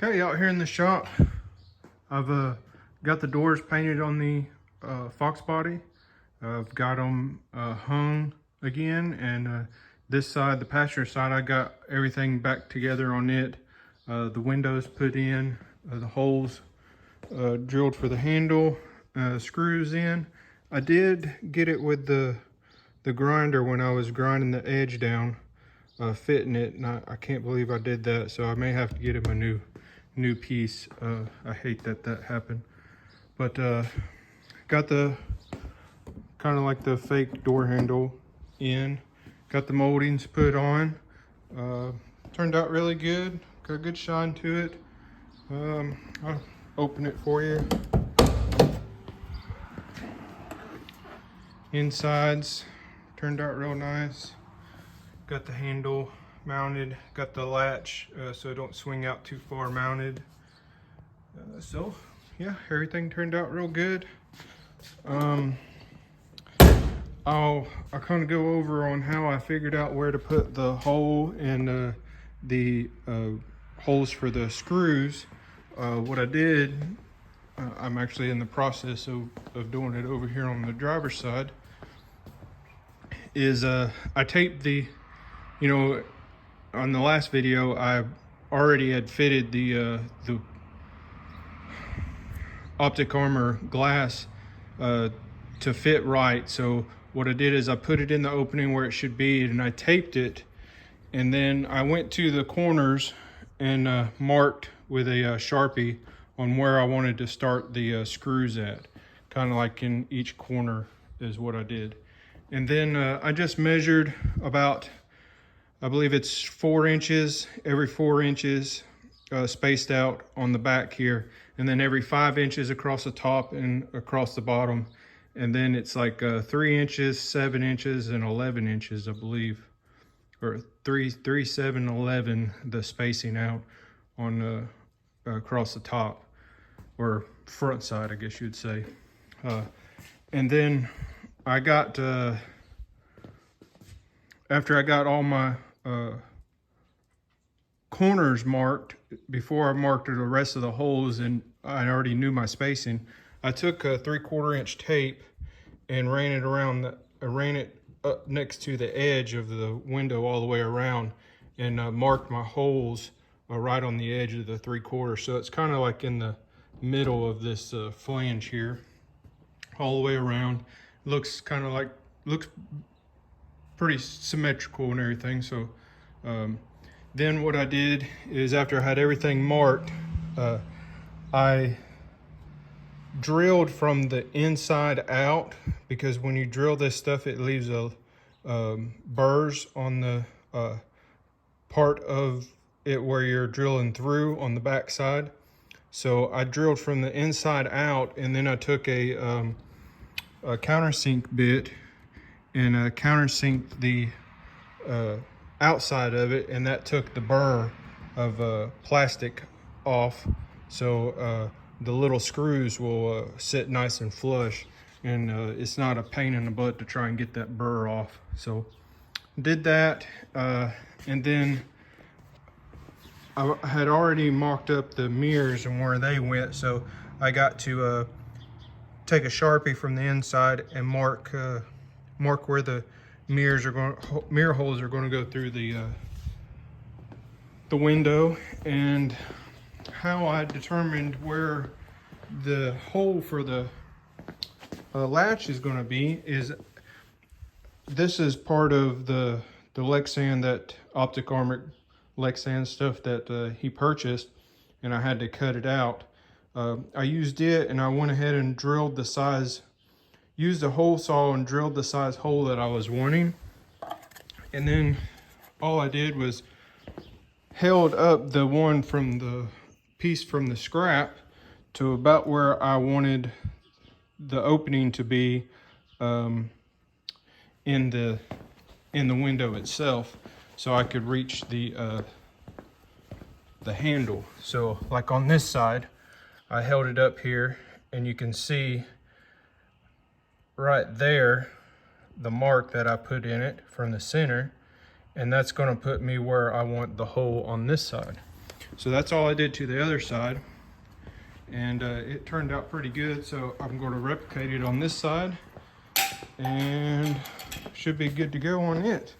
Okay, out here in the shop, I've got the doors painted on the foxbody. I've got them hung again, and this side, the passenger side, I got everything back together on it. The windows put in, the holes drilled for the handle, screws in. I did get it with the grinder when I was grinding the edge down, fitting it, and I can't believe I did that, so I may have to get him a new piece. I hate that happened, but got the kind of like the fake door handle in, got the moldings put on. Turned out really good, got a good shine to it. I'll open it for you. Insides turned out real nice. Got the handle mounted, got the latch so it don't swing out too far mounted. So yeah, everything turned out real good. I'll kind of go over on how I figured out where to put the hole and the holes for the screws. What I did, I'm actually in the process of doing it over here on the driver's side, is I taped the, on the last video, I already had fitted the optic armor glass to fit right. So what I did is I put it in the opening where it should be, and I taped it, and then I went to the corners and marked with a Sharpie on where I wanted to start the screws at, kind of like in each corner is what I did. And then I just measured about, I believe it's 4 inches, every 4 inches spaced out on the back here, and then every 5 inches across the top and across the bottom. And then it's like 3 inches, 7 inches, and 11 inches, I believe, or 3, 7, 11, the spacing out on across the top, or front side, I guess you'd say. And then I got, after I got all my corners marked, before I marked the rest of the holes, and I already knew my spacing, I took a 3/4 inch tape and ran it around ran it up next to the edge of the window all the way around, and marked my holes right on the edge of the 3/4. So it's kind of like in the middle of this flange here, all the way around. Looks kind of like, looks pretty symmetrical and everything. So then what I did is, after I had everything marked, I drilled from the inside out, because when you drill this stuff, it leaves a burrs on the part of it where you're drilling through on the back side. So I drilled from the inside out, and then I took a countersink bit and countersinked the outside of it, and that took the burr of plastic off, so the little screws will sit nice and flush, and it's not a pain in the butt to try and get that burr off. So did that, and then I had already marked up the mirrors and where they went, so I got to take a Sharpie from the inside and mark where the mirror holes are going to go through the window. And how I determined where the hole for the latch is going to be is, this is part of the Lexan, that optic armor Lexan stuff that he purchased, and I had to cut it out. I used it, and I went ahead and drilled the size, used a hole saw and drilled the size hole that I was wanting. And then all I did was held up the one from the piece from the scrap to about where I wanted the opening to be in the window itself, so I could reach the handle. So like on this side, I held it up here, and you can see right there the mark that I put in it from the center, and that's going to put me where I want the hole on this side. So that's all I did to the other side, and it turned out pretty good. So I'm going to replicate it on this side, and should be good to go on it.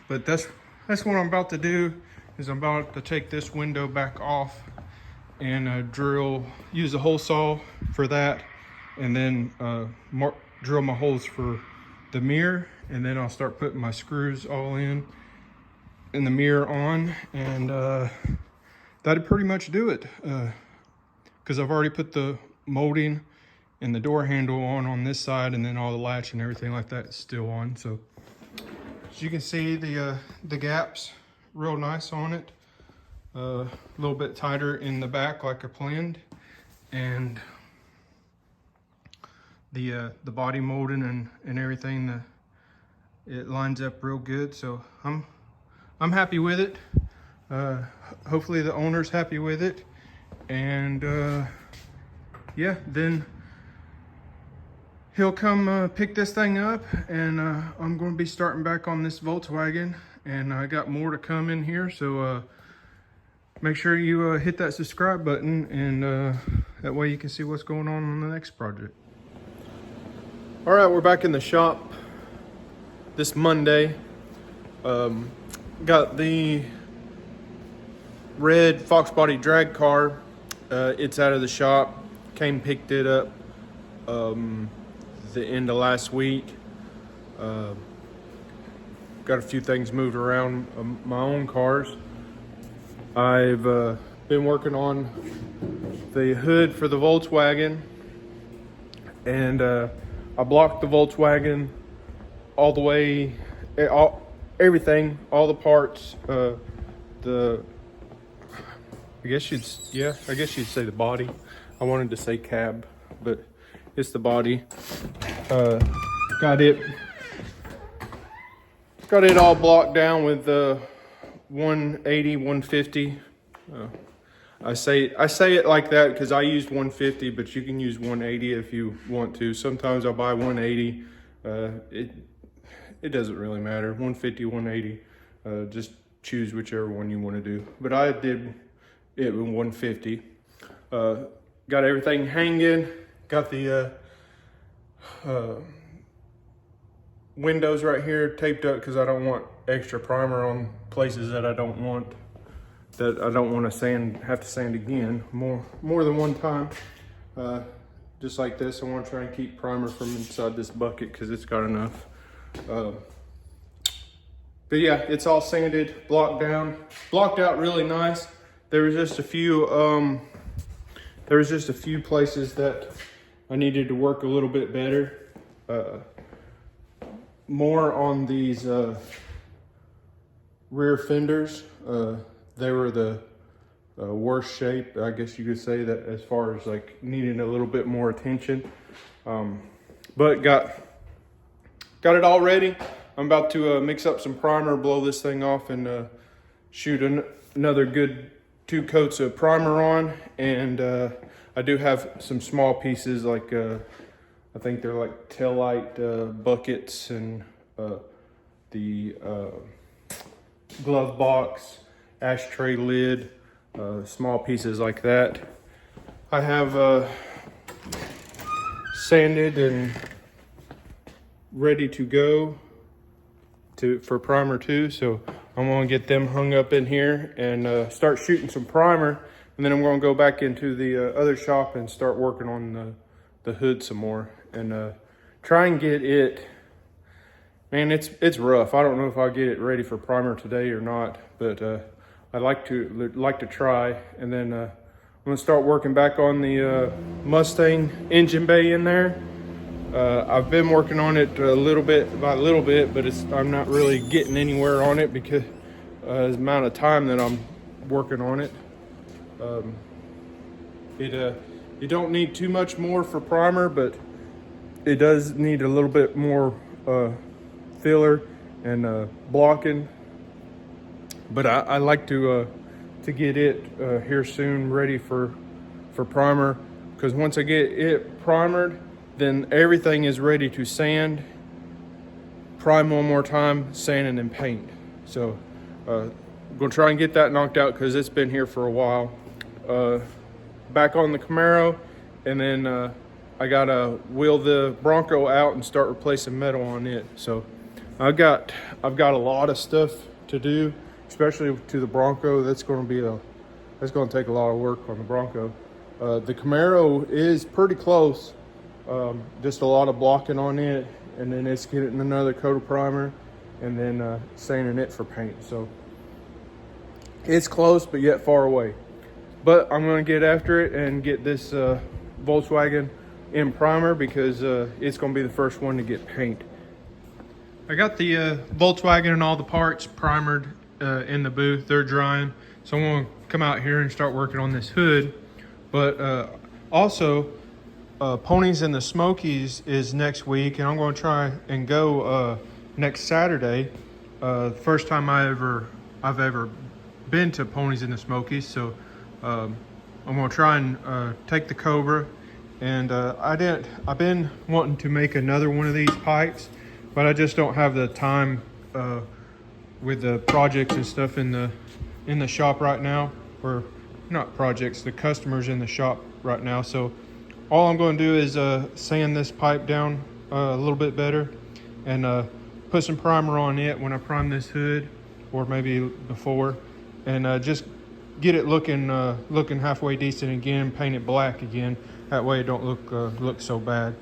But that's what I'm about to do, is I'm about to take this window back off and use a hole saw for that, and then drill my holes for the mirror, and then I'll start putting my screws all in the mirror on, and that'd pretty much do it, because I've already put the molding and the door handle on this side, and then all the latch and everything like that is still on. So as you can see, the gaps real nice on it, a little bit tighter in the back like I planned, and the body molding and everything, it lines up real good. So I'm happy with it. Hopefully the owner's happy with it, and yeah, then he'll come pick this thing up, and I'm going to be starting back on this Volkswagen, and I got more to come in here. So make sure you hit that subscribe button, and that way you can see what's going on the next project. All right, we're back in the shop this Monday. Got the red foxbody drag car. It's out of the shop. Came picked it up the end of last week. Got a few things moved around my own cars. I've been working on the hood for the Volkswagen, and I blocked the Volkswagen all the way, everything, all the parts, I guess you'd say the body. I wanted to say cab, but it's the body. Got it all blocked down with 180, 150. I say it like that because I used 150, but you can use 180 if you want to. Sometimes I'll buy 180. It doesn't really matter. 150, 180. Just choose whichever one you want to do. But I did it with 150. Got everything hanging. Got the windows right here taped up because I don't want extra primer on places that I don't want to have to sand again more than one time. Just like this, I want to try and keep primer from inside this bucket because it's got enough. But yeah, it's all sanded, blocked out really nice. There was just a few places that I needed to work a little bit better. More on these rear fenders. They were the worst shape, I guess you could say, that as far as like needing a little bit more attention. But got it all ready. I'm about to mix up some primer, blow this thing off, and shoot another good 2 coats of primer on. And I do have some small pieces, like I think they're like taillight buckets, and the glove box, ashtray lid, small pieces like that. I have sanded and ready to go for primer too. So I'm gonna get them hung up in here and start shooting some primer, and then I'm gonna go back into the other shop and start working on the hood some more, and try and get it. Man, it's rough. I don't know if I'll get it ready for primer today or not, but I'd like to try. And then I'm gonna start working back on the Mustang engine bay in there. I've been working on it a little bit, but I'm not really getting anywhere on it because the amount of time that I'm working on it. You don't need too much more for primer, but it does need a little bit more filler and blocking. But I like to get it here soon, ready for primer, because once I get it primered, then everything is ready to sand, prime one more time, sand, and then paint. So I'm gonna try and get that knocked out because it's been here for a while. Back on the Camaro, and then I gotta wheel the Bronco out and start replacing metal on it. So I've got a lot of stuff to do, especially to the Bronco. That's gonna take a lot of work on the Bronco. The Camaro is pretty close. Just a lot of blocking on it, and then it's getting another coat of primer, and then sanding it for paint. So it's close, but yet far away. But I'm gonna get after it and get this Volkswagen in primer because it's gonna be the first one to get paint. I got the Volkswagen and all the parts primered in the booth. They're drying, so I'm gonna come out here and start working on this hood. But also, Ponies in the Smokies is next week, and I'm gonna try and go next Saturday. First time I've ever been to Ponies in the Smokies, so I'm gonna try and take the Cobra. And I've been wanting to make another one of these pipes, but I just don't have the time with the projects and stuff in the shop right now, or not projects, the customers in the shop right now. So all I'm going to do is sand this pipe down a little bit better, and put some primer on it when I prime this hood, or maybe before, and just get it looking halfway decent again. Paint it black again. That way it don't look so bad.